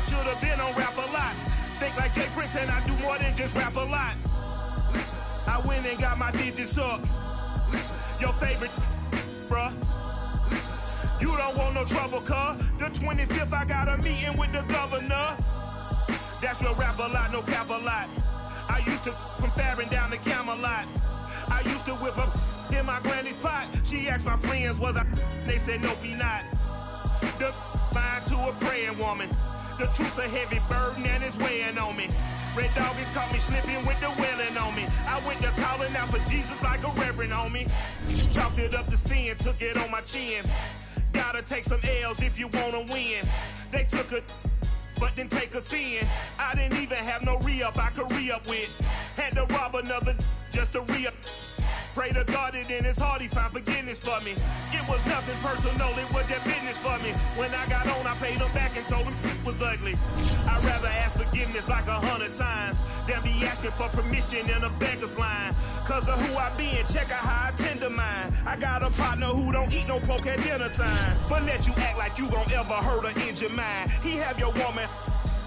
I should have been on rap a lot. Think like Jay Prince and I do more than just rap a lot. I went and got my digits up. Your favorite, bruh. You don't want no trouble, cuz. The 25th, I got a meeting with the governor. That's real rap a lot, no cap a lot. I used to from Farron down to Camelot. I used to whip up in my granny's pot. She asked my friends, was I? They said, nope, he not. The mind to a praying woman. The truth's a heavy burden and it's weighing on me. Red doggies caught me slipping with the wailing on me. I went to calling out for Jesus like a reverend on me. Chalked it up to sin, took it on my chin. Gotta take some L's if you wanna win. They took a but didn't take a sin. I didn't even have no re-up I could re-up with. Had to rob another just to re-up. Pray to God that in his heart he found forgiveness for me. It was nothing personal, it was just business for me. When I got on, I paid him back and told him it was ugly. I'd rather ask forgiveness like 100 times than be asking for permission in a beggar's line. Cause of who I be and check out how I tend to mine. I got a partner who don't eat no pork at dinner time, but let you act like you gon' ever hurt or injure mine. He have your woman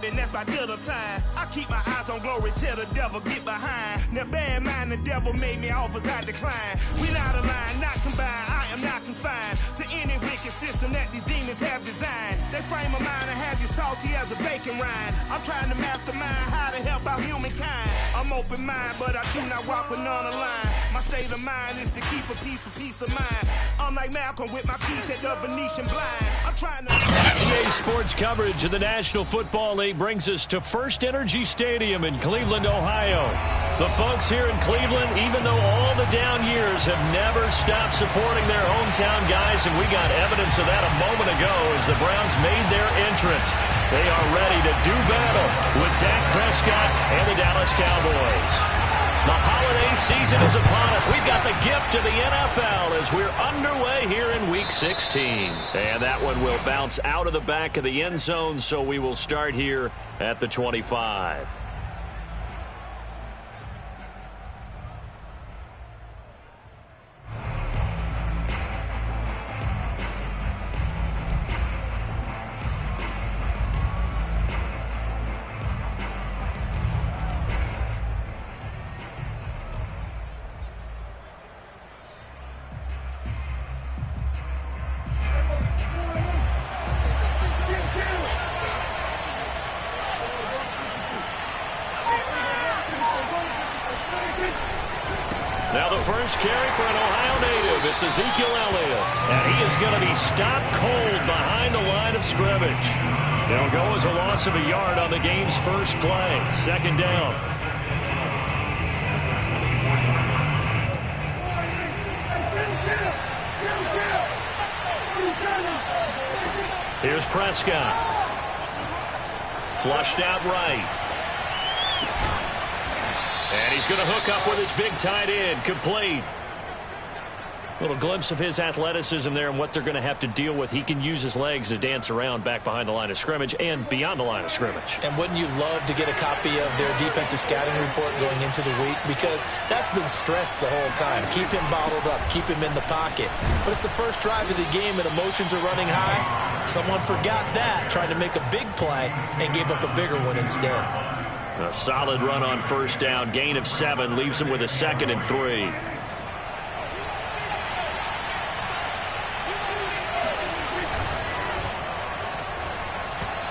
and that's by dinner time. I keep my eyes on glory till the devil get behind. Now bear in mind the devil made me offers I decline. We not aligned, not combined, I am not confined to any wicked system that these demons have designed. They frame a mind and have you salty as a bacon rind. I'm trying to mastermind how to help out humankind. I'm open mind, but I do not walk with none aligned. My state of mind is to keep a peace for peace of mind. Unlike Malcolm with my piece at the Venetian blinds. I'm trying to... EA Sports coverage of the National Football League brings us to First Energy Stadium in Cleveland, Ohio. The folks here in Cleveland, even though all the down years, have never stopped supporting their hometown guys, and we got evidence of that a moment ago as the Browns made their entrance. They are ready to do battle with Dak Prescott and the Dallas Cowboys. The holiday season is upon us. We've got the gift of the NFL as we're underway here in Week 16. And that one will bounce out of the back of the end zone, so we will start here at the 25. Now the first carry for an Ohio native. It's Ezekiel Elliott. And he is going to be stopped cold behind the line of scrimmage. It'll go as a loss of a yard on the game's first play. Second down. Here's Prescott. Flushed out right. And he's going to hook up with his big tight end. Complete. Little glimpse of his athleticism there and what they're going to have to deal with. He can use his legs to dance around back behind the line of scrimmage and beyond the line of scrimmage. And wouldn't you love to get a copy of their defensive scouting report going into the week? Because that's been stressed the whole time. Keep him bottled up. Keep him in the pocket. But it's the first drive of the game and emotions are running high. Someone forgot that, trying to make a big play and gave up a bigger one instead. A solid run on first down. Gain of 7 leaves him with a 2nd and 3.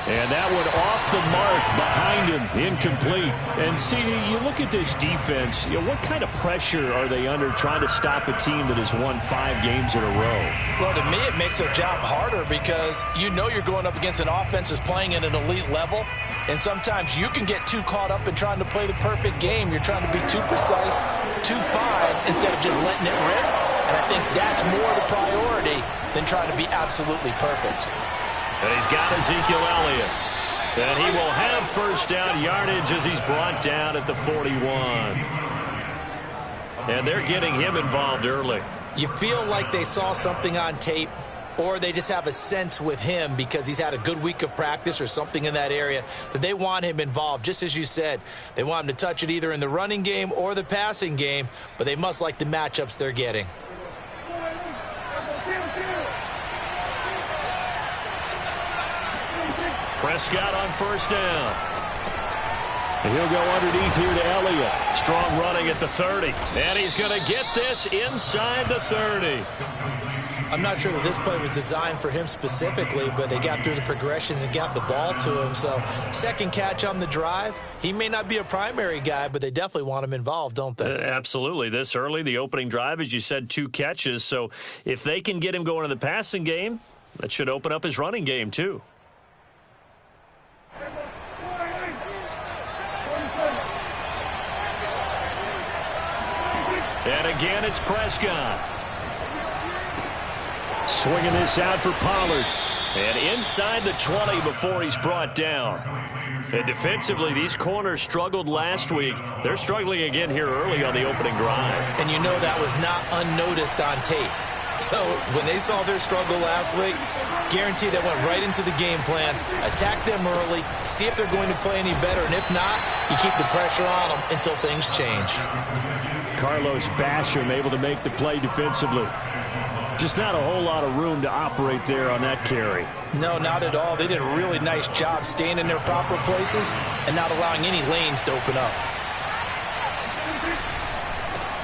And that one off the mark behind him, incomplete. And CD, you look at this defense, what kind of pressure are they under trying to stop a team that has won 5 games in a row? Well, to me, it makes their job harder because you know you're going up against an offense that's playing at an elite level. And sometimes you can get too caught up in trying to play the perfect game. You're trying to be too precise, too fine, instead of just letting it rip. And I think that's more the priority than trying to be absolutely perfect. And he's got Ezekiel Elliott. And he will have first down yardage as he's brought down at the 41. And they're getting him involved early. You feel like they saw something on tape, or they just have a sense with him because he's had a good week of practice or something in that area that they want him involved. Just as you said, they want him to touch it either in the running game or the passing game, but they must like the matchups they're getting. Prescott on first down. And he'll go underneath here to Elliott. Strong running at the 30. And he's going to get this inside the 30. I'm not sure that this play was designed for him specifically, but they got through the progressions and got the ball to him. So second catch on the drive. He may not be a primary guy, but they definitely want him involved, don't they? Absolutely. This early, the opening drive, as you said, 2 catches. So if they can get him going in the passing game, that should open up his running game too. And again, it's Prescott. Swinging this out for Pollard. And inside the 20 before he's brought down. And defensively, these corners struggled last week. They're struggling again here early on the opening drive. And you know that was not unnoticed on tape. So when they saw their struggle last week, guaranteed that went right into the game plan. Attack them early, see if they're going to play any better. And if not, you keep the pressure on them until things change. Carlos Basham able to make the play defensively. Just not a whole lot of room to operate there on that carry. No, not at all. They did a really nice job staying in their proper places and not allowing any lanes to open up.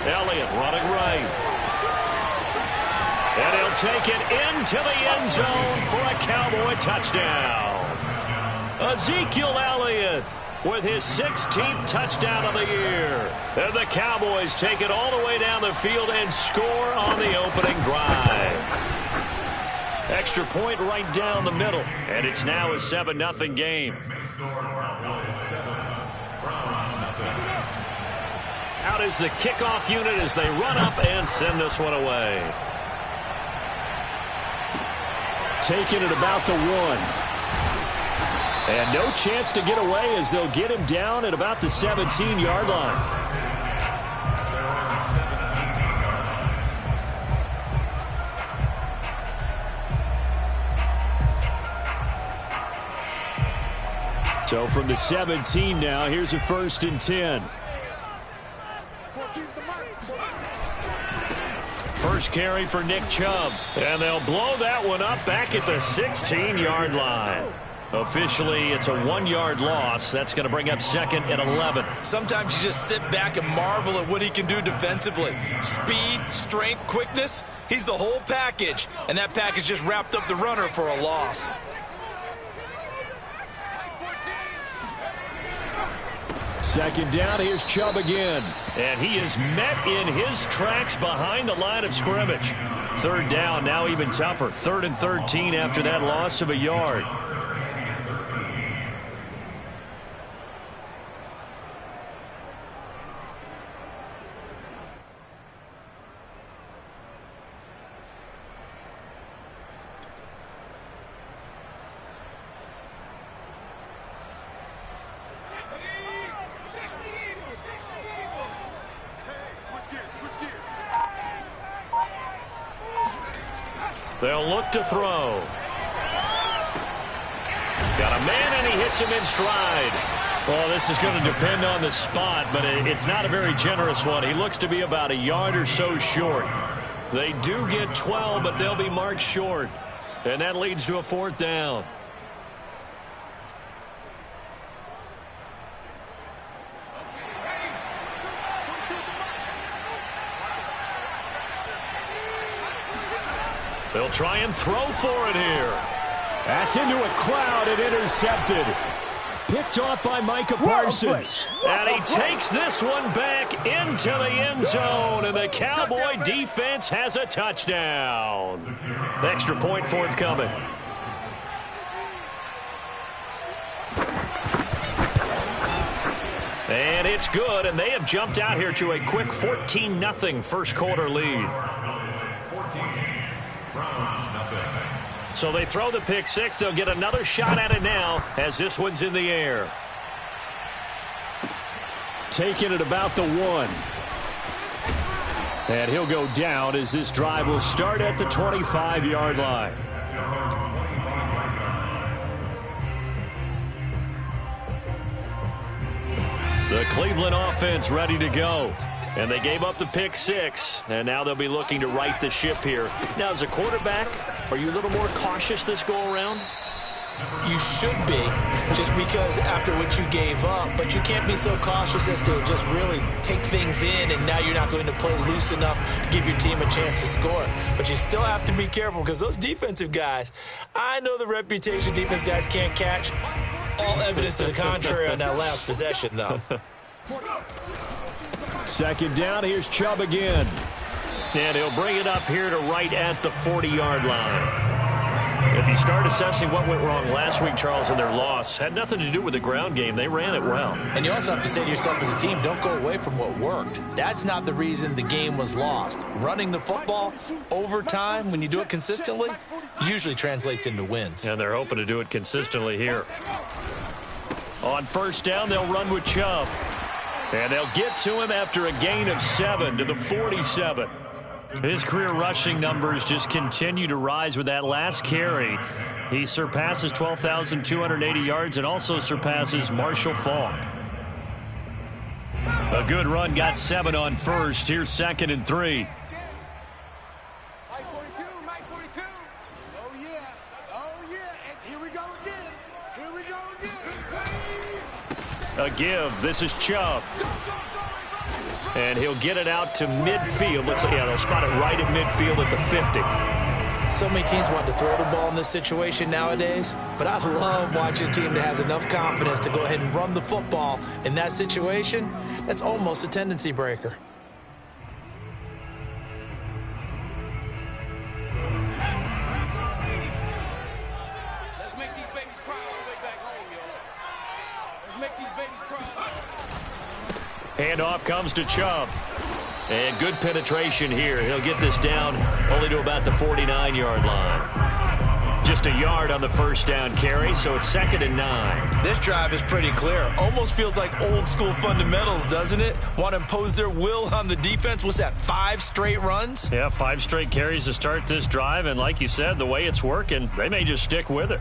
Elliott running right. And he'll take it into the end zone for a Cowboy touchdown. Ezekiel Elliott with his 16th touchdown of the year. And the Cowboys take it all the way down the field and score on the opening drive. Extra point right down the middle. And it's now a 7-0 game. Out is the kickoff unit as they run up and send this one away. Taking it about the 1. And no chance to get away as they'll get him down at about the 17-yard line. So from the 17 now, here's a 1st and 10. First carry for Nick Chubb. And they'll blow that one up back at the 16-yard line. Officially, it's a 1-yard loss. That's going to bring up 2nd and 11. Sometimes you just sit back and marvel at what he can do defensively. Speed, strength, quickness. He's the whole package. And that package just wrapped up the runner for a loss. Second down, here's Chubb again. And he is met in his tracks behind the line of scrimmage. 3rd down, now even tougher. 3rd and 13 after that loss of a yard. They'll look to throw. Got a man, and he hits him in stride. Well, this is going to depend on the spot, but it's not a very generous one. He looks to be about a yard or so short. They do get 12, but they'll be marked short. And that leads to a 4th down. They'll try and throw for it here. That's into a crowd and intercepted. Picked off by Micah Parsons. And he takes this one back into the end zone, and the Cowboy defense has a touchdown. Extra point forthcoming. And it's good, and they have jumped out here to a quick 14-0 first quarter lead. So they throw the pick six. They'll get another shot at it now as this one's in the air. Taking it about the 1. And he'll go down as this drive will start at the 25-yard line. The Cleveland offense ready to go. And they gave up the pick six, and now they'll be looking to right the ship here. Now, as a quarterback, are you a little more cautious this go-around? You should be, just because after what you gave up, but you can't be so cautious as to just really take things in, and now you're not going to play loose enough to give your team a chance to score. But you still have to be careful, because those defensive guys, I know the reputation defense guys can't catch. All evidence to the contrary on that last possession, though. Second down, here's Chubb again. And he'll bring it up here to right at the 40-yard line. If you start assessing what went wrong last week, Charles, in their loss, had nothing to do with the ground game. They ran it well. And you also have to say to yourself as a team, don't go away from what worked. That's not the reason the game was lost. Running the football over time, when you do it consistently, usually translates into wins. And they're hoping to do it consistently here. On first down, they'll run with Chubb. And they'll get to him after a gain of 7 to the 47. His career rushing numbers just continue to rise with that last carry. He surpasses 12,280 yards and also surpasses Marshall Faulk. A good run, got 7 on first. Here's 2nd and 3. Oh, yeah. And here we go again. A give. This is Chubb. And he'll get it out to midfield. They'll spot it right at midfield at the 50. So many teams want to throw the ball in this situation nowadays, but I love watching a team that has enough confidence to go ahead and run the football in that situation. That's almost a tendency breaker. Let's make these babies cry all the way back home, y'all. Let's make these babies cry. Handoff comes to Chubb. And good penetration here. He'll get this down only to about the 49-yard line. Just a yard on the first down carry, so it's 2nd and 9. This drive is pretty clear. Almost feels like old school fundamentals, doesn't it? Want to impose their will on the defense. What's that, 5 straight runs? Yeah, 5 straight carries to start this drive. And like you said, the way it's working, they may just stick with it.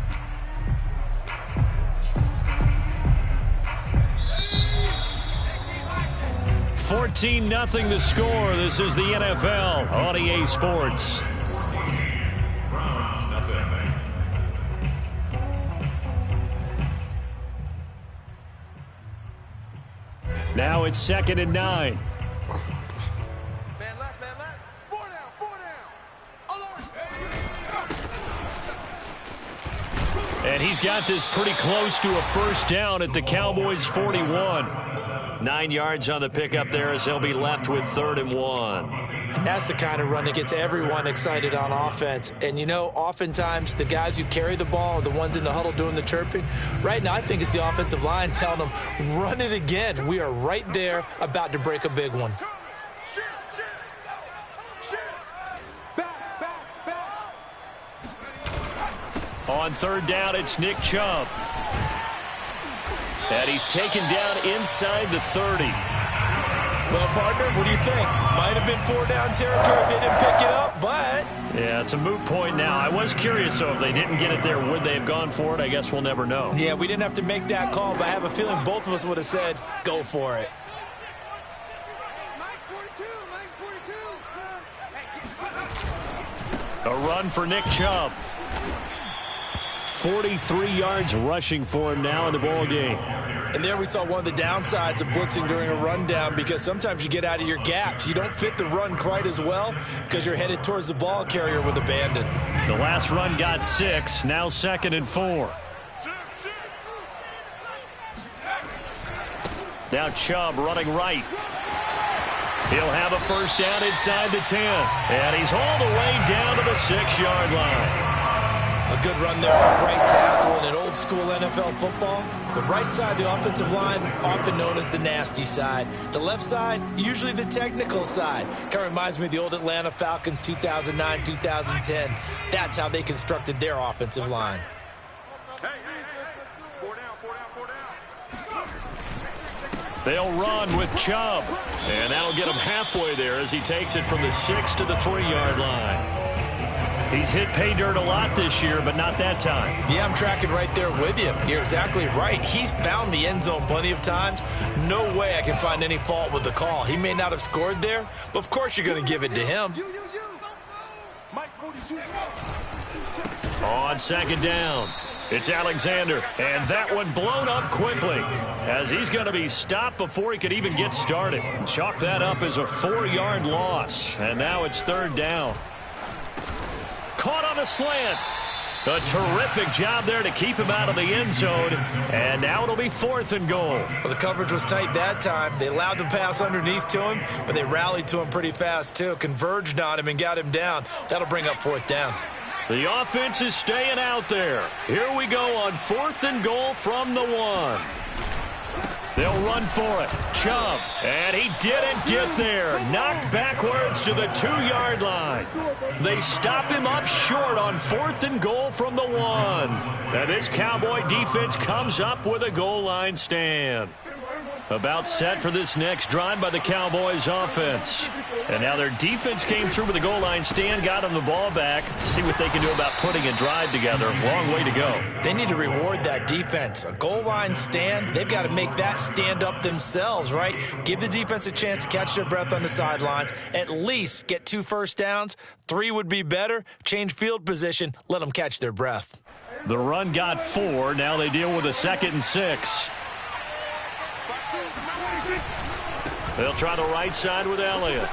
$14-0 the score. This is the NFL on EA Sports. Now it's 2nd and 9. Man left. 4 down. Alert. And he's got this pretty close to a first down at the Cowboys' 41. 9 yards on the pickup there as they'll be left with 3rd and 1. And that's the kind of run that gets everyone excited on offense. And, you know, oftentimes the guys who carry the ball are the ones in the huddle doing the chirping. Right now, I think it's the offensive line telling them, run it again. We are right there about to break a big one. On 3rd down, it's Nick Chubb. And he's taken down inside the 30. Well, partner, what do you think? Might have been 4 down territory if they didn't pick it up, but... Yeah, it's a moot point now. I was curious, though, if they didn't get it there, would they have gone for it? I guess we'll never know. Yeah, we didn't have to make that call, but I have a feeling both of us would have said, go for it. A run for Nick Chubb. 43 yards rushing for him now in the ball game. And there we saw one of the downsides of blitzing during a rundown, because sometimes you get out of your gaps. You don't fit the run quite as well because you're headed towards the ball carrier with abandon. The last run got 6, now 2nd and 4. Now Chubb running right. He'll have a first down inside the 10. And he's all the way down to the 6-yard line. A good run there off right tackle in an old school NFL football. The right side, the offensive line, often known as the nasty side. The left side, usually the technical side. Kind of reminds me of the old Atlanta Falcons 2009, 2010. That's how they constructed their offensive line. Hey. 4 down. They'll run with Chubb. And that'll get him halfway there as he takes it from the 6 to the 3-yard line. He's hit pay dirt a lot this year, but not that time. Yeah, I'm tracking right there with you. You're exactly right. He's found the end zone plenty of times. No way I can find any fault with the call. He may not have scored there, but of course you're going to give it to him. Mike 42. On 2nd down. It's Alexander, and that one blown up quickly as he's going to be stopped before he could even get started. Chalk that up as a 4-yard loss, and now it's 3rd down. Caught on a slant. A terrific job there to keep him out of the end zone, and now it'll be 4th and goal. Well, the coverage was tight that time. They allowed the pass underneath to him, but they rallied to him pretty fast, too. Converged on him and got him down. That'll bring up 4th down. The offense is staying out there. Here we go on 4th and goal from the 1. They'll run for it. Chubb, and he didn't get there. Knocked backwards to the 2-yard line. They stop him up short on 4th and goal from the 1. And this Cowboy defense comes up with a goal line stand. About set for this next drive by the Cowboys offense. And now their defense came through with a goal line stand, got them the ball back. See what they can do about putting a drive together. Long way to go. They need to reward that defense. A goal line stand, they've got to make that stand up themselves, right? Give the defense a chance to catch their breath on the sidelines. At least get 2 first downs. 3 would be better. Change field position. Let them catch their breath. The run got 4. Now they deal with a 2nd and 6. They'll try the right side with Elliott.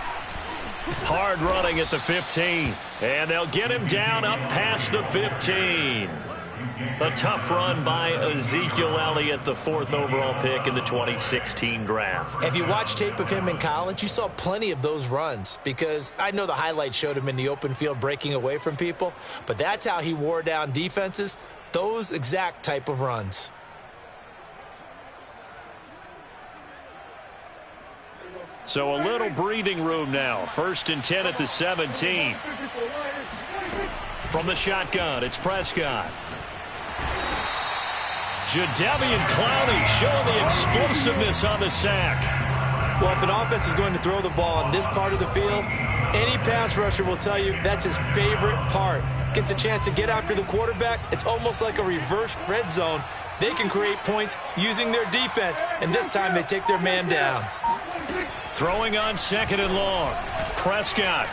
Hard running at the 15. And they'll get him down up past the 15. A tough run by Ezekiel Elliott, the 4th overall pick in the 2016 draft. If you watch tape of him in college, you saw plenty of those runs, because I know the highlights showed him in the open field breaking away from people, but that's how he wore down defenses, those exact type of runs. So a little breathing room now. 1st and 10 at the 17. From the shotgun, it's Prescott. Jadeveon Clowney showing the explosiveness on the sack. Well, if an offense is going to throw the ball in this part of the field, any pass rusher will tell you that's his favorite part. Gets a chance to get after the quarterback. It's almost like a reverse red zone. They can create points using their defense, and this time they take their man down. Throwing on 2nd and long. Prescott.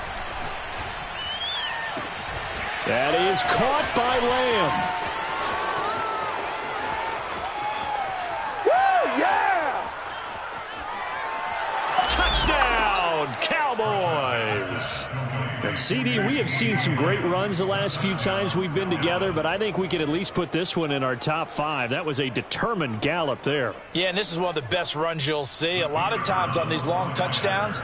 That is caught by Lamb. Woo, yeah! Touchdown, Cowboys. And CD, we have seen some great runs the last few times we've been together, but I think we can at least put this one in our top 5. That was a determined gallop there. Yeah, and this is one of the best runs you'll see. A lot of times on these long touchdowns,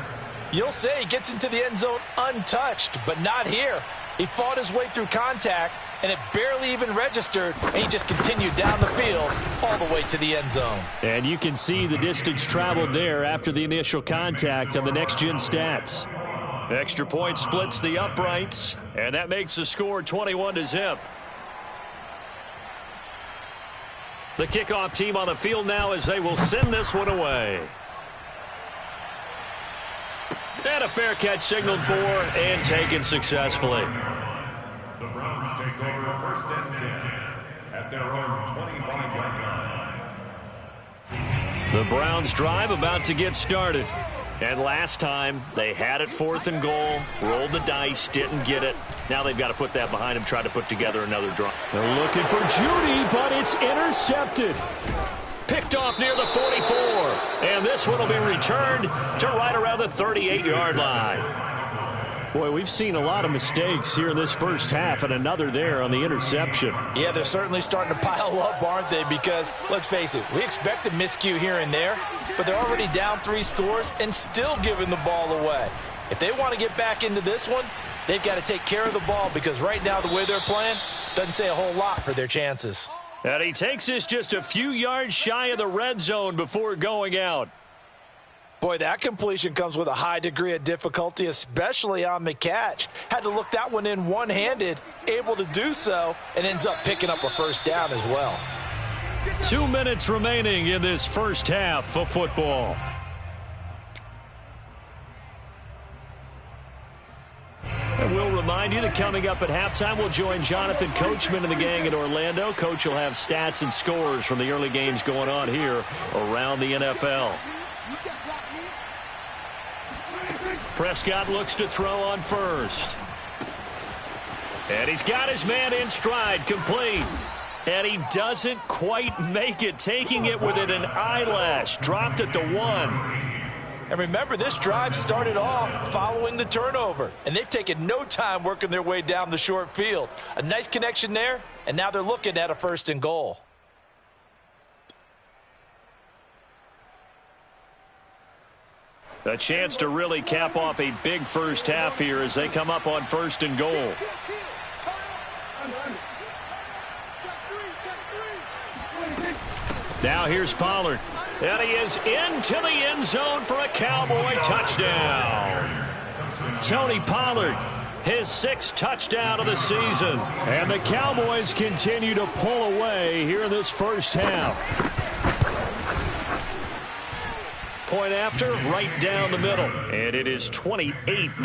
you'll say he gets into the end zone untouched, but not here. He fought his way through contact, and it barely even registered, and he just continued down the field all the way to the end zone. And you can see the distance traveled there after the initial contact on the next-gen stats. Extra point splits the uprights, and that makes the score 21-0. The kickoff team on the field now as they will send this one away. And a fair catch signaled for and taken successfully. The Browns take over 1st and 10 at their own 25-yard line. The Browns drive about to get started. And last time, they had it 4th and goal, rolled the dice, didn't get it. Now they've got to put that behind them, try to put together another drive. They're looking for Judy, but it's intercepted. Picked off near the 44. And this one will be returned to right around the 38-yard line. Boy, we've seen a lot of mistakes here in this first half, and another there on the interception. Yeah, they're certainly starting to pile up, aren't they? Because, let's face it, we expect a miscue here and there, but they're already down 3 scores and still giving the ball away. If they want to get back into this one, they've got to take care of the ball, because right now the way they're playing doesn't say a whole lot for their chances. And he takes this just a few yards shy of the red zone before going out. Boy, that completion comes with a high degree of difficulty, especially on the catch. Had to look that one in one-handed, able to do so, and ends up picking up a first down as well. 2 minutes remaining in this first half of football. And we'll remind you that coming up at halftime, we'll join Jonathan Coachman and the gang in Orlando. Coach will have stats and scores from the early games going on here around the NFL. Prescott looks to throw on first. And he's got his man in stride, complete. And he doesn't quite make it, taking it within an eyelash. Dropped at the 1. And remember, this drive started off following the turnover. And they've taken no time working their way down the short field. A nice connection there, and now they're looking at a 1st and goal. A chance to really cap off a big first half here as they come up on 1st and goal. Now here's Pollard. And he is into the end zone for a Cowboy touchdown. Tony Pollard, his 6th touchdown of the season. And the Cowboys continue to pull away here in this first half. Point after, right down the middle. And it is 28-0.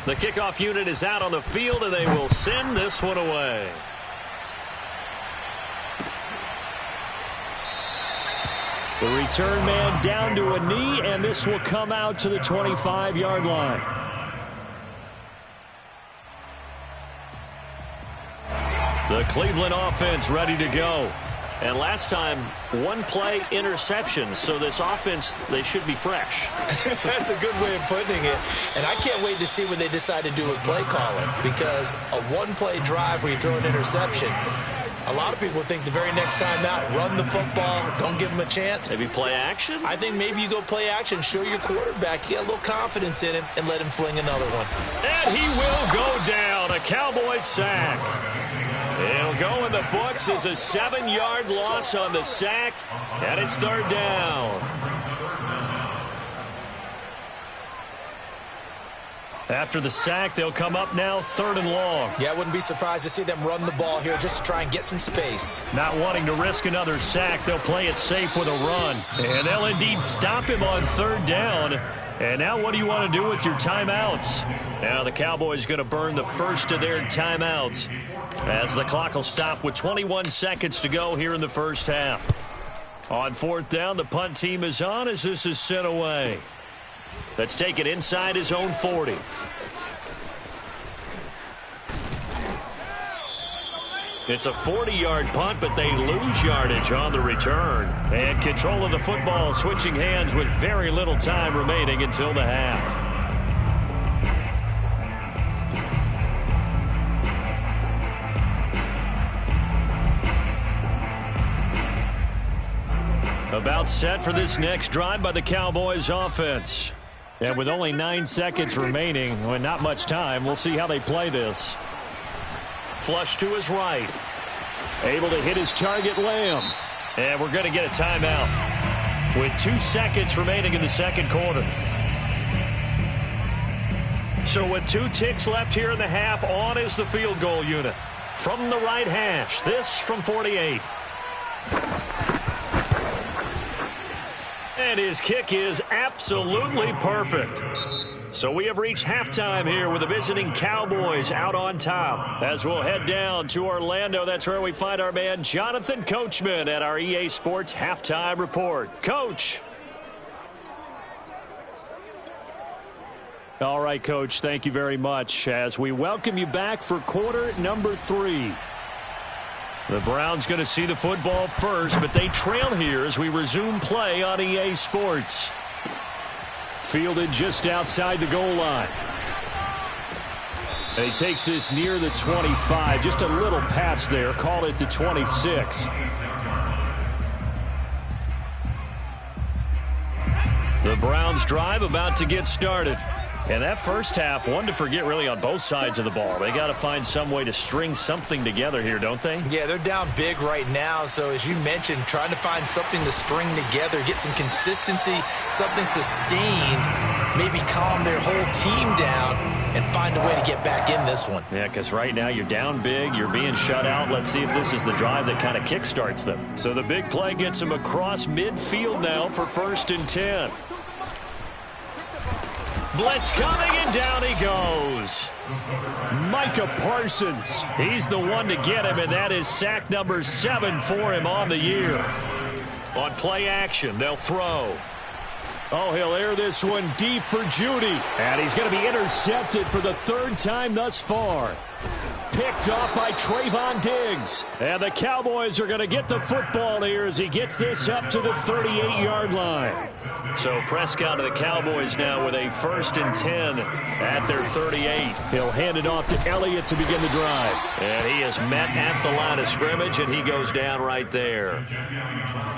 The kickoff unit is out on the field, and they will send this one away. The return man down to a knee, and this will come out to the 25-yard line. The Cleveland offense ready to go. And last time, 1-play interception. So this offense, they should be fresh. That's a good way of putting it. And I can't wait to see what they decide to do with play calling. Because a 1-play drive where you throw an interception, a lot of people think the very next time out, run the football, don't give him a chance. Maybe play action? I think maybe you go play action, show your quarterback, get a little confidence in him, and let him fling another one. And he will go down. A Cowboys sack. It'll go in the books as a 7-yard loss on the sack, and it's 3rd down. After the sack, they'll come up now 3rd and long. Yeah, I wouldn't be surprised to see them run the ball here just to try and get some space. Not wanting to risk another sack, they'll play it safe with a run. And they'll indeed stop him on 3rd down. And now what do you want to do with your timeouts? Now the Cowboys going to burn the first of their timeouts as the clock will stop with 21 seconds to go here in the first half. On 4th down, the punt team is on as this is sent away. Let's take it inside his own 40. It's a 40-yard punt, but they lose yardage on the return. And control of the football switching hands with very little time remaining until the half. About set for this next drive by the Cowboys offense. And with only 9 seconds remaining, and not much time, we'll see how they play this. Flush to his right. Able to hit his target, Lamb. And we're going to get a timeout with 2 seconds remaining in the second quarter. So with 2 ticks left here in the half, on is the field goal unit. From the right hash, this from 48. And his kick is absolutely perfect. So we have reached halftime here with the visiting Cowboys out on top. As we'll head down to Orlando, that's where we find our man Jonathan Coachman at our EA Sports Halftime Report. Coach. All right, Coach, thank you very much as we welcome you back for quarter number 3. The Browns going to see the football first, but they trail here as we resume play on EA Sports. Fielded just outside the goal line. And he takes this near the 25. Just a little pass there. Call it the 26. The Browns drive about to get started. And that first half, one to forget really on both sides of the ball. They got to find some way to string something together here, don't they? Yeah, they're down big right now. So as you mentioned, trying to find something to string together, get some consistency, something sustained, maybe calm their whole team down and find a way to get back in this one. Yeah, because right now you're down big, you're being shut out. Let's see if this is the drive that kind of kickstarts them. So the big play gets them across midfield now for 1st and 10. Blitz coming, and down he goes. Micah Parsons. He's the one to get him, and that is sack number 7 for him on the year. On play action, they'll throw. Oh, he'll air this one deep for Judy. And he's going to be intercepted for the 3rd time thus far. Picked off by Trayvon Diggs. And the Cowboys are going to get the football here as he gets this up to the 38-yard line. So Prescott to the Cowboys now with a 1st and 10 at their 38. He'll hand it off to Elliott to begin the drive. And he is met at the line of scrimmage, and he goes down right there.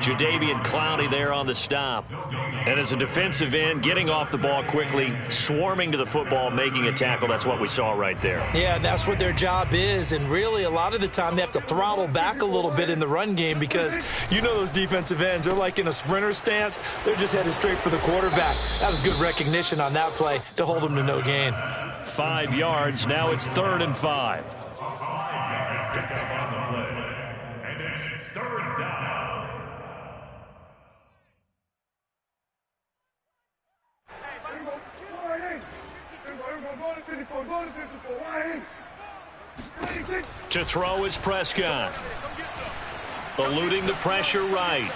Jadeveon Clowney there on the stop. And as a defensive end, getting off the ball quickly, swarming to the football, making a tackle. That's what we saw right there. Yeah, that's what their job is. And really, a lot of the time, they have to throttle back a little bit in the run game because you know those defensive ends, they're like in a sprinter stance. They're just headed straight for the quarterback. That was good recognition on that play to hold him to no gain. 5 yards. Now it's 3rd and 5. Pick up on the play, and it's 3rd down. To throw is Prescott. Eluding the pressure right.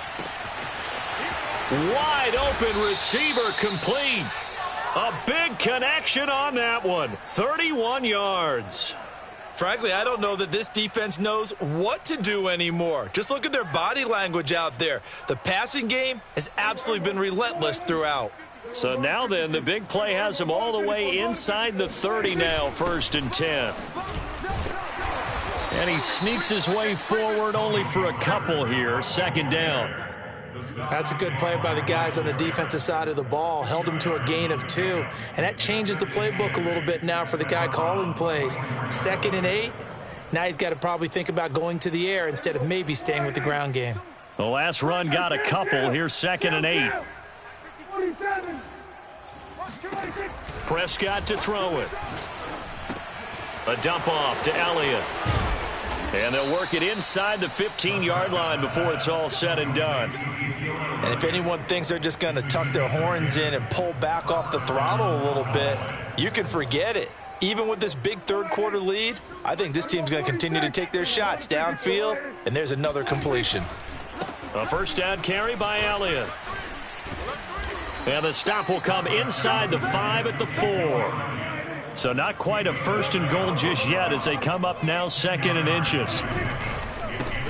Wide open receiver complete. A big connection on that one. 31 yards. Frankly, I don't know that this defense knows what to do anymore. Just look at their body language out there. The passing game has absolutely been relentless throughout. So now then, the big play has him all the way inside the 30 now, 1st and 10. And he sneaks his way forward only for a couple here, 2nd down. That's a good play by the guys on the defensive side of the ball. Held him to a gain of 2. And that changes the playbook a little bit now for the guy calling plays. 2nd and 8. Now he's got to probably think about going to the air instead of maybe staying with the ground game. The last run got a couple. Here's 2nd and 8. Prescott to throw it. A dump off to Elliott. And they'll work it inside the 15-yard line before it's all said and done. And if anyone thinks they're just going to tuck their horns in and pull back off the throttle a little bit, you can forget it. Even with this big third-quarter lead, I think this team's going to continue to take their shots downfield, and there's another completion. A 1st down carry by Elliott. And the stop will come inside the 5 at the 4. So not quite a 1st and goal just yet as they come up now 2nd and inches.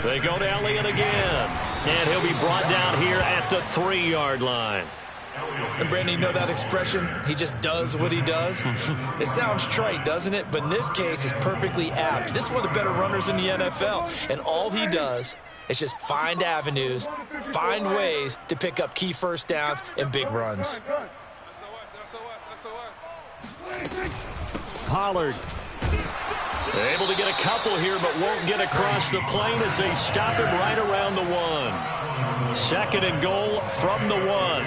They go to Elliott again. And he'll be brought down here at the 3-yard line. And Brandon, you know that expression? He just does what he does? It sounds trite, doesn't it? But in this case, it's perfectly apt. This is one of the better runners in the NFL. And all he does is just find avenues, find ways to pick up key 1st downs and big runs. Pollard able to get a couple here, but won't get across the plane as they stop him right around the 1. 2nd and goal from the 1.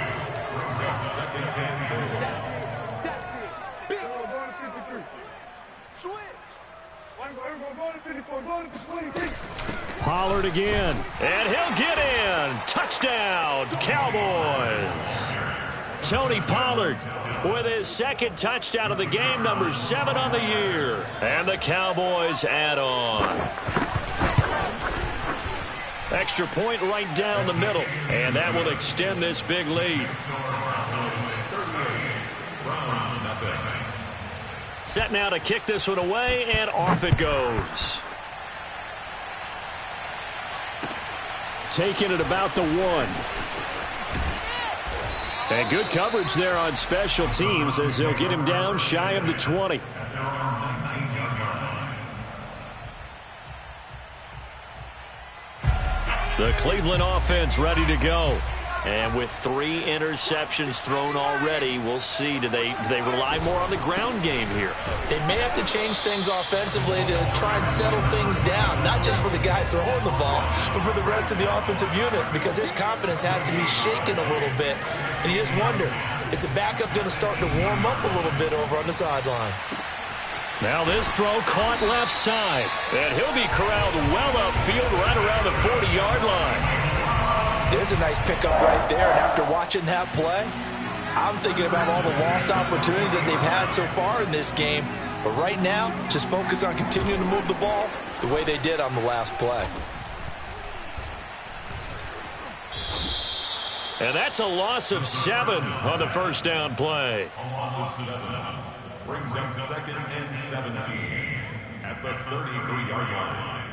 Pollard again, and he'll get in. Touchdown, Cowboys. Tony Pollard with his 2nd touchdown of the game, number 7 on the year. And the Cowboys add on. Extra point right down the middle, and that will extend this big lead. Set now to kick this one away, and off it goes. Taking it about the 1. And good coverage there on special teams as they'll get him down shy of the 20. The Cleveland offense ready to go. And with 3 interceptions thrown already, we'll see. Do they rely more on the ground game here? They may have to change things offensively to try and settle things down, not just for the guy throwing the ball, but for the rest of the offensive unit, because his confidence has to be shaken a little bit. And you just wonder, is the backup going to start to warm up a little bit over on the sideline? Now this throw caught left side, and he'll be corralled well upfield right around the 40-yard line. There's a nice pickup right there, and after watching that play, I'm thinking about all the lost opportunities that they've had so far in this game. But right now, just focus on continuing to move the ball the way they did on the last play. And that's a loss of 7 on the 1st down play. A loss of 7 brings up 2nd and 17 at at the 33-yard line.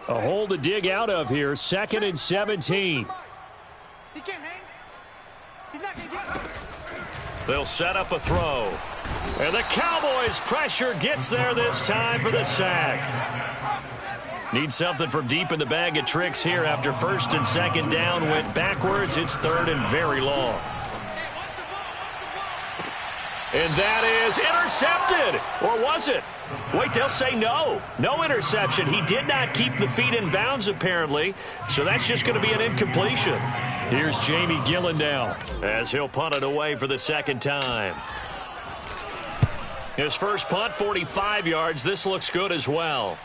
A hole to dig out of here. 2nd and 17. He can't hang. He's not going to get it. They'll set up a throw. And the Cowboys' pressure gets there this time for the sack. Need something from deep in the bag of tricks here after 1st and 2nd down went backwards. It's 3rd and very long. And that is intercepted. Or was it? Wait, they'll say no. No interception. He did not keep the feet in bounds, apparently. So that's just going to be an incompletion. Here's Jamie Gillen now as he'll punt it away for the 2nd time. His first punt, 45 yards. This looks good as well.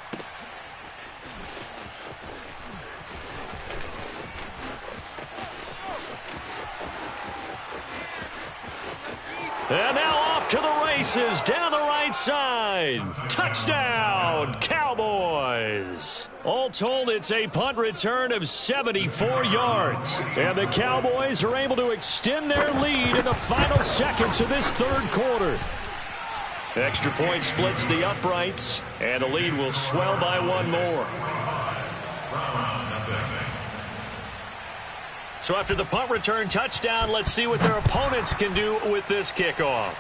And now off to the races down the right side. Touchdown, Cowboys. All told, it's a punt return of 74 yards. And the Cowboys are able to extend their lead in the final seconds of this 3rd quarter. Extra point splits the uprights, and the lead will swell by 1 more. So after the punt return touchdown, let's see what their opponents can do with this kickoff.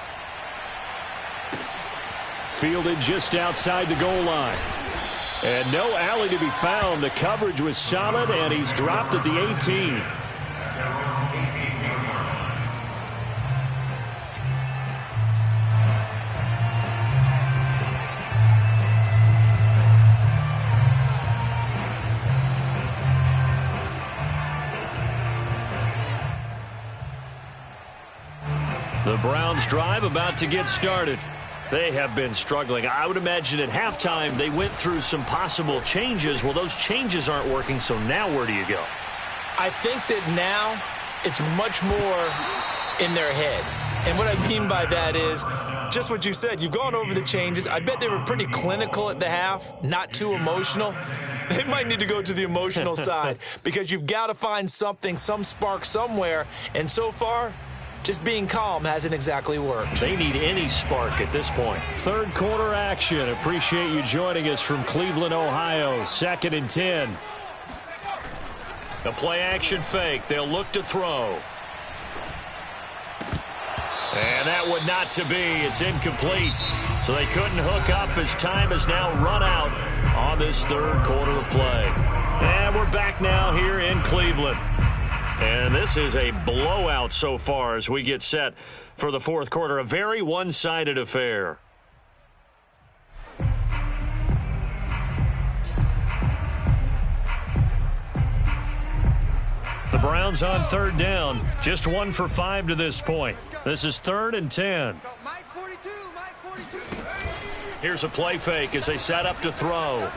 Fielded just outside the goal line. And no alley to be found. The coverage was solid, and he's dropped at the 18. The Browns drive about to get started. They have been struggling. I would imagine at halftime they went through some possible changes. Well, those changes aren't working, so now where do you go? I think that now it's much more in their head. And what I mean by that is just what you said. You've gone over the changes. I bet they were pretty clinical at the half, not too emotional. They might need to go to the emotional side because you've got to find something, some spark somewhere. And so far, just being calm hasn't exactly worked. They need any spark at this point. 3rd quarter action. Appreciate you joining us from Cleveland, Ohio. 2nd and 10. The play action fake. They'll look to throw. And that would not to be. It's incomplete. So they couldn't hook up as time has now run out on this 3rd quarter of play. And we're back now here in Cleveland. And this is a blowout so far as we get set for the 4th quarter. A very one-sided affair. The Browns on 3rd down. Just 1 for 5 to this point. This is 3rd and 10. Mike 42, Mike 42. Here's a play fake as they set up to throw.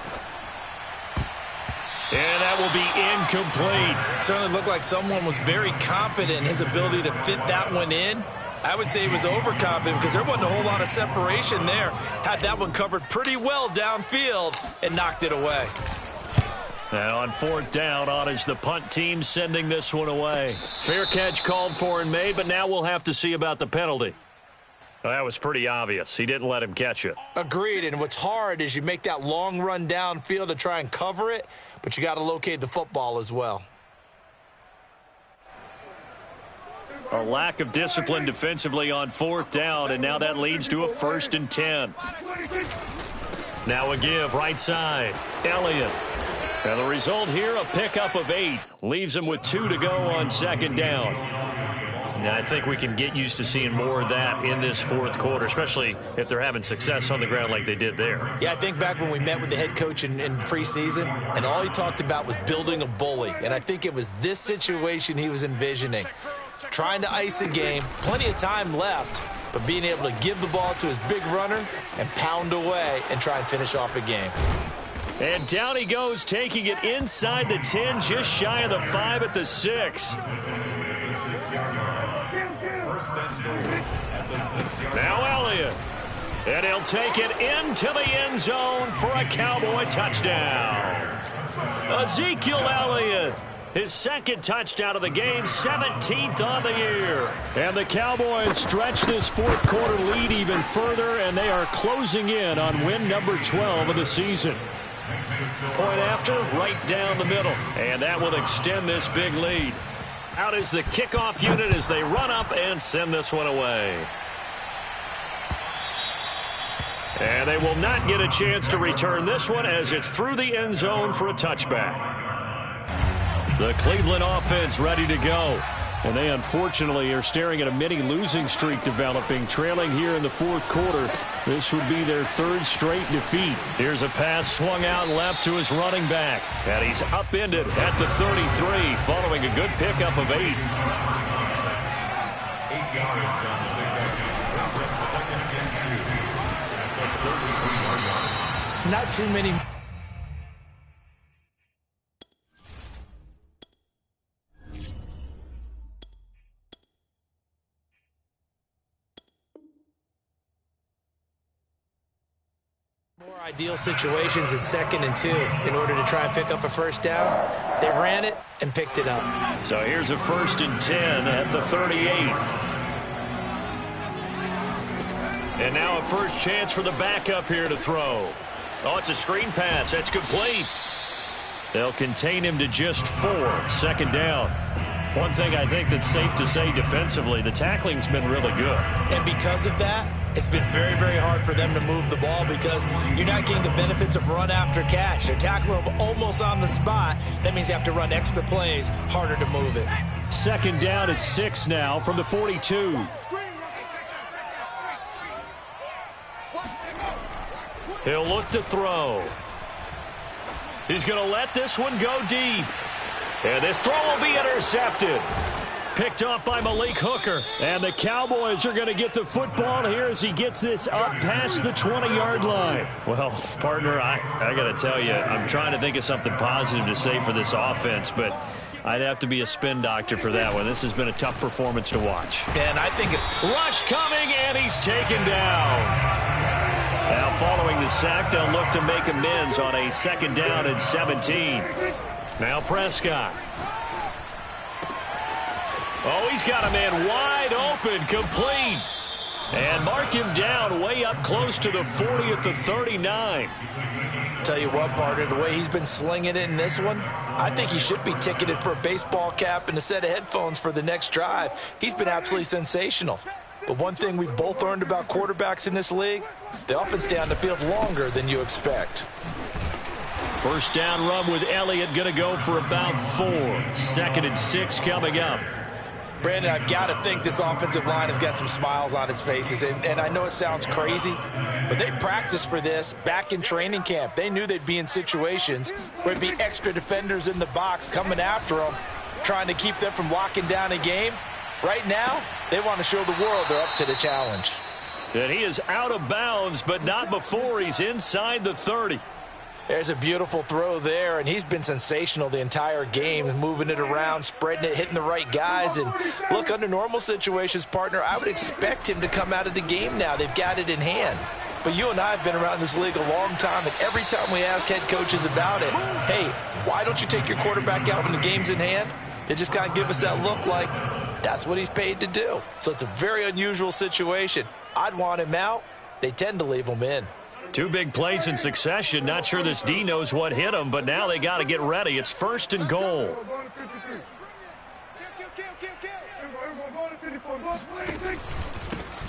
And that will be incomplete. Certainly looked like someone was very confident in his ability to fit that one in. I would say he was overconfident because there wasn't a whole lot of separation there. Had that one covered pretty well downfield and knocked it away. Now on 4th down, on is the punt team sending this one away. Fair catch called for and made, but now we'll have to see about the penalty. Well, that was pretty obvious. He didn't let him catch it. Agreed, and what's hard is you make that long run downfield to try and cover it, but you got to locate the football as well. A lack of discipline defensively on 4th down, and now that leads to a 1st and 10. Now a give right side. Elliott. And the result here, a pickup of 8. Leaves him with 2 to go on 2nd down. Now, I think we can get used to seeing more of that in this 4th quarter, especially if they're having success on the ground like they did there. Yeah, I think back when we met with the head coach in preseason, and all he talked about was building a bully. And I think it was this situation he was envisioning. Trying to ice a game, plenty of time left, but being able to give the ball to his big runner and pound away and try and finish off a game. And down he goes, taking it inside the 10, just shy of the 5 at the 6. Now Elliott. And he'll take it into the end zone for a Cowboy touchdown. Ezekiel Elliott. His second touchdown of the game, 17th on the year. And the Cowboys stretch this fourth quarter lead even further, and they are closing in on win number 12 of the season. Point after, right down the middle. And that will extend this big lead. Out is the kickoff unit as they run up and send this one away. And they will not get a chance to return this one as it's through the end zone for a touchback. The Cleveland offense ready to go. And they unfortunately are staring at a mini losing streak developing, trailing here in the fourth quarter. This would be their third straight defeat. Here's a pass swung out left to his running back. And he's upended at the 33 following a good pickup of 8. 8 yards on the second and 2 at the 33-yard line. Not too many. More ideal situations in 2nd and 2 in order to try and pick up a first down. They ran it and picked it up. So here's a 1st and 10 at the 38. And now a first chance for the backup here to throw. Oh, it's a screen pass. That's complete. They'll contain him to just 4. 2nd down. One thing I think that's safe to say defensively, the tackling's been really good. And because of that, it's been very, very hard for them to move the ball because you're not getting the benefits of run after catch. They're tackling them almost on the spot. That means you have to run extra plays, harder to move it. 2nd down at 6 now from the 42. He'll look to throw. He's going to let this one go deep. And this throw will be intercepted. Picked off by Malik Hooker. And the Cowboys are going to get the football here as he gets this up past the 20-yard line. Well, partner, I got to tell you, I'm trying to think of something positive to say for this offense, but I'd have to be a spin doctor for that one. This has been a tough performance to watch. And I think rush coming, and he's taken down. Now following the sack, they'll look to make amends on a 2nd down and 17. Now Prescott. Oh, he's got a man wide open, complete. And mark him down way up close to the 40 at the 39. Tell you what, partner, the way he's been slinging it in this one, I think he should be ticketed for a baseball cap and a set of headphones for the next drive. He's been absolutely sensational. But one thing we both learned about quarterbacks in this league, they often stay on the field longer than you expect. First down run with Elliott, going to go for about 4. 2nd and 6 coming up. Brandon, I've got to think this offensive line has got some smiles on its faces. And I know it sounds crazy, but they practiced for this back in training camp. They knew they'd be in situations where it'd be extra defenders in the box coming after them, trying to keep them from locking down a game. Right now, they want to show the world they're up to the challenge. And he is out of bounds, but not before he's inside the 30. There's a beautiful throw there, and he's been sensational the entire game, moving it around, spreading it, hitting the right guys. And look, under normal situations, partner, I would expect him to come out of the game now. They've got it in hand. But you and I have been around this league a long time, and every time we ask head coaches about it, hey, why don't you take your quarterback out when the game's in hand? They just kind of give us that look like that's what he's paid to do. So it's a very unusual situation. I'd want him out. They tend to leave him in. 2 big plays in succession. Not sure this D knows what hit him, but now they got to get ready. It's 1st and goal.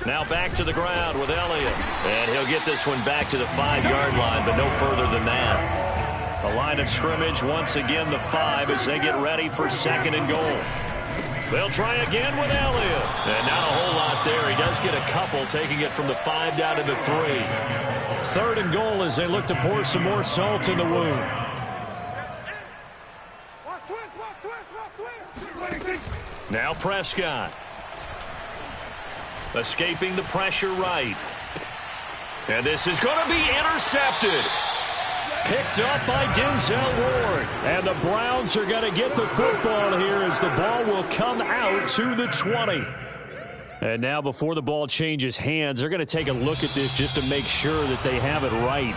Now back to the ground with Elliott. And he'll get this one back to the 5-yard line, but no further than that. The line of scrimmage, once again, the 5 as they get ready for 2nd and goal. They'll try again with Elliott. And not a whole lot there. He does get a couple, taking it from the 5 down to the 3. 3rd and goal as they look to pour some more salt in the wound. Now Prescott. Escaping the pressure right. And this is going to be intercepted. Picked up by Denzel Ward. And the Browns are going to get the football here as the ball will come out to the 20. And now before the ball changes hands, they're going to take a look at this just to make sure that they have it right.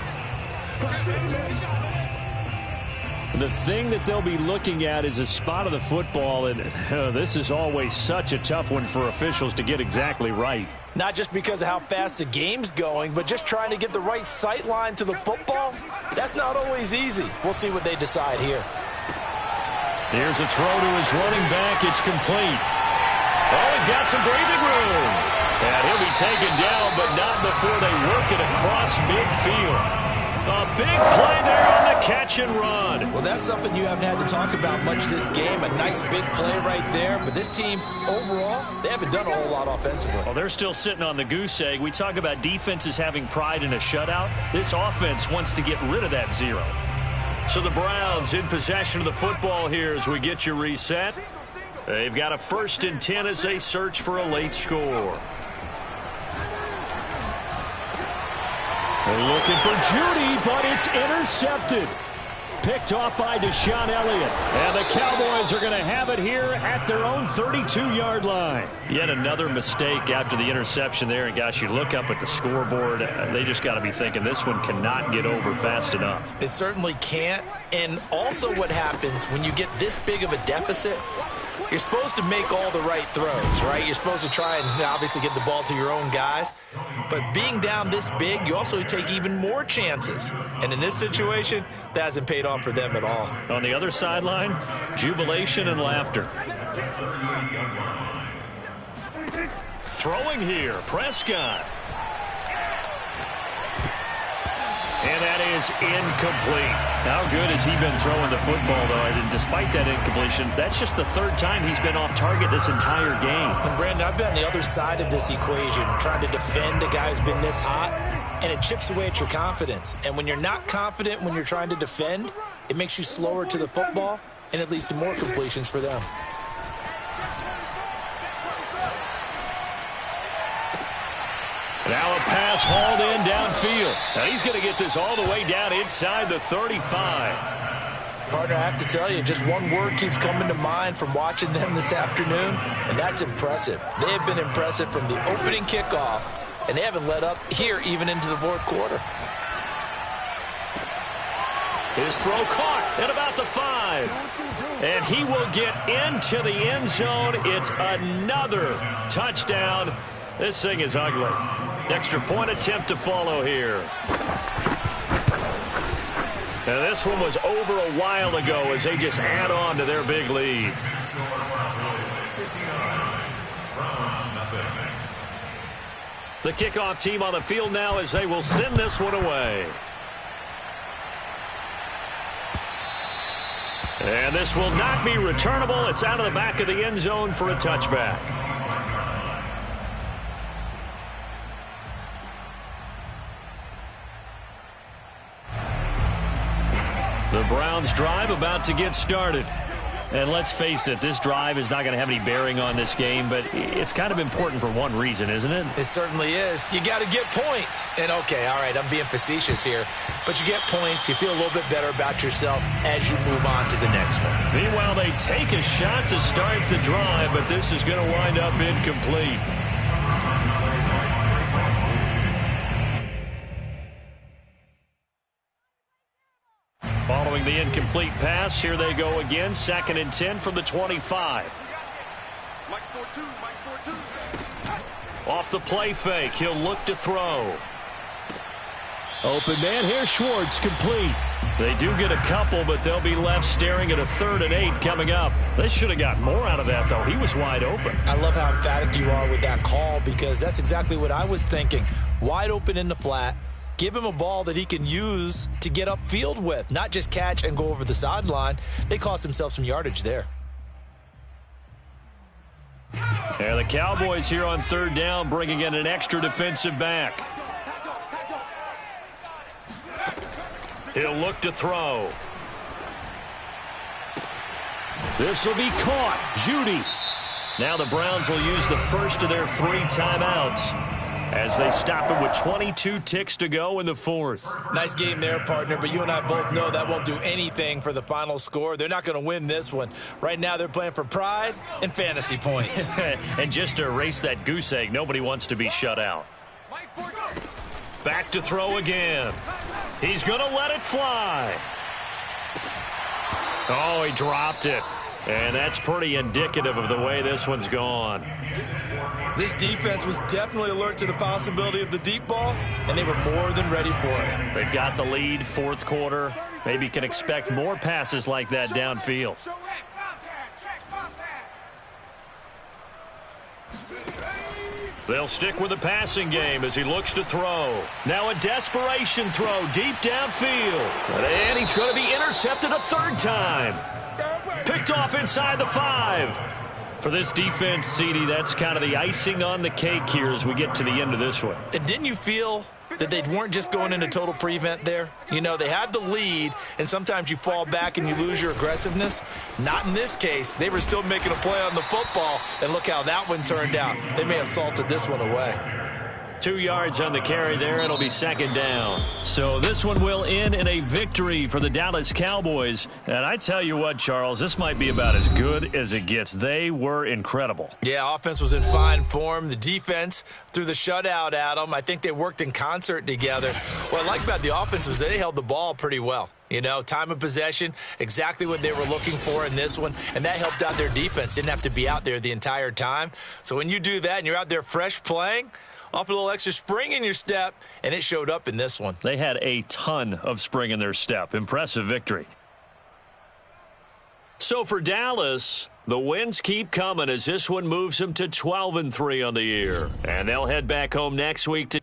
The thing that they'll be looking at is a spot of the football, and this is always such a tough one for officials to get exactly right. Not just because of how fast the game's going, but just trying to get the right sight line to the football. That's not always easy. We'll see what they decide here. Here's a throw to his running back. It's complete. Oh, he's got some breathing room. And he'll be taken down, but not before they work it across midfield. A big play there on the catch and run. Well, that's something you haven't had to talk about much this game. A nice big play right there. But this team, overall, they haven't done a whole lot offensively. Well, they're still sitting on the goose egg. We talk about defenses having pride in a shutout. This offense wants to get rid of that 0. So the Browns in possession of the football here as we get you reset. They've got a 1st and 10 as they search for a late score. They're looking for Judy, but it's intercepted. Picked off by Deshaun Elliott. And the Cowboys are going to have it here at their own 32-yard line. Yet another mistake after the interception there. And, gosh, you look up at the scoreboard. They just got to be thinking this one cannot get over fast enough. It certainly can't. And also what happens when you get this big of a deficit, you're supposed to make all the right throws, right? You're supposed to try and obviously get the ball to your own guys. But being down this big, you also take even more chances. And in this situation, that hasn't paid off for them at all. On the other sideline, jubilation and laughter. Throwing here, Prescott. And that is incomplete. How good has he been throwing the football, though? And despite that incompletion, that's just the 3rd time he's been off target this entire game. And Brandon, I've been on the other side of this equation, trying to defend a guy who's been this hot, and it chips away at your confidence. And when you're not confident when you're trying to defend, it makes you slower to the football, and it leads to more completions for them. Now a pass hauled in downfield. Now he's going to get this all the way down inside the 35. Partner, I have to tell you, just one word keeps coming to mind from watching them this afternoon, and that's impressive. They have been impressive from the opening kickoff, and they haven't let up here even into the 4th quarter. His throw caught at about the 5. And he will get into the end zone. It's another touchdown. This thing is ugly. Extra point attempt to follow here. And this one was over a while ago as they just add on to their big lead. The kickoff team on the field now as they will send this one away. And this will not be returnable. It's out of the back of the end zone for a touchback. The Browns drive about to get started. And let's face it, this drive is not going to have any bearing on this game, but it's kind of important for one reason, isn't it? It certainly is. You got to get points. And, okay, all right, I'm being facetious here, but you get points, you feel a little bit better about yourself as you move on to the next one. Meanwhile, they take a shot to start the drive, but this is going to wind up incomplete. Following the incomplete pass, here they go again. 2nd and 10 from the 25. Off the play fake, he'll look to throw. Open man here, Schwartz, complete. They do get a couple, but they'll be left staring at a 3rd and 8 coming up. They should have got more out of that, though. He was wide open. I love how emphatic you are with that call because that's exactly what I was thinking. Wide open in the flat. Give him a ball that he can use to get upfield with, not just catch and go over the sideline. They cost themselves some yardage there. And the Cowboys here on 3rd down bringing in an extra defensive back. He'll look to throw. This will be caught. Judy. Now the Browns will use the first of their 3 timeouts as they stop it with 22 ticks to go in the 4th. Nice game there, partner, but you and I both know that won't do anything for the final score. They're not going to win this one. Right now they're playing for pride and fantasy points. And just to erase that goose egg, nobody wants to be shut out. Back to throw again. He's going to let it fly. Oh, he dropped it. And that's pretty indicative of the way this one's gone. This defense was definitely alert to the possibility of the deep ball, and they were more than ready for it. They've got the lead, fourth quarter. Maybe can expect more passes like that downfield. They'll stick with the passing game as he looks to throw. Now a desperation throw deep downfield. And he's going to be intercepted a third time. Picked off inside the 5. For this defense, CD, that's kind of the icing on the cake here as we get to the end of this one. And didn't you feel that they weren't just going into total prevent there? You know, they had the lead, and sometimes you fall back and you lose your aggressiveness. Not in this case. They were still making a play on the football, and look how that one turned out. They may have salted this one away. 2 yards on the carry there. It'll be second down. So this one will end in a victory for the Dallas Cowboys. And I tell you what, Charles, this might be about as good as it gets. They were incredible. Yeah, offense was in fine form. The defense threw the shutout at them. I think they worked in concert together. What I like about the offense was they held the ball pretty well. You know, time of possession, exactly what they were looking for in this one, and that helped out their defense. Didn't have to be out there the entire time. So when you do that and you're out there fresh playing, off a little extra spring in your step, and it showed up in this one. They had a ton of spring in their step. Impressive victory. So for Dallas, the wins keep coming as this one moves them to 12-3 on the year. And they'll head back home next week to